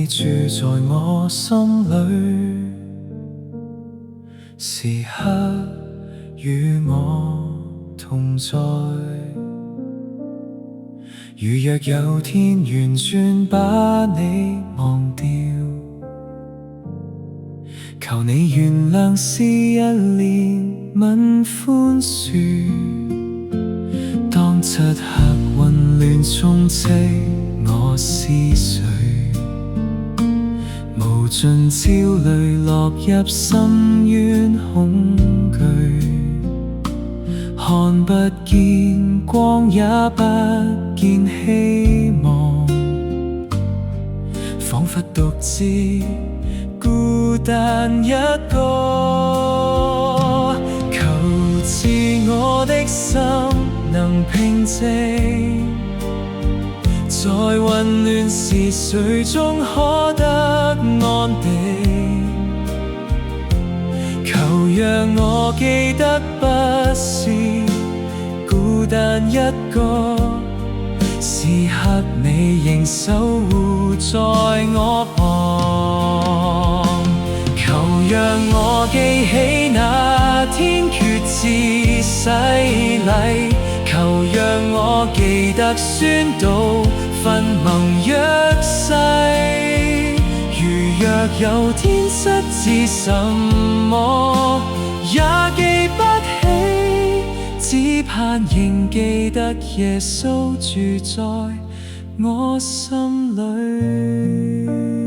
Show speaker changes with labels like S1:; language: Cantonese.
S1: 住在我心裏，時刻與我同在。如若有天完全把你忘掉，求你原諒，施恩憐憫寬恕。當漆黑混亂充斥我思緒，無盡焦慮落入深淵恐懼，看不見光也不見希望，彷彿獨自孤單一個。求賜我的心能平靜，在混亂時誰終可得安定。求讓我記得不是孤單一個，時刻你仍守護在我旁。求讓我記起那天決志洗禮，求讓我記得宣禱分盟約誓。如若有天失智什麼也記不起，只盼仍記得耶穌住在我心裏。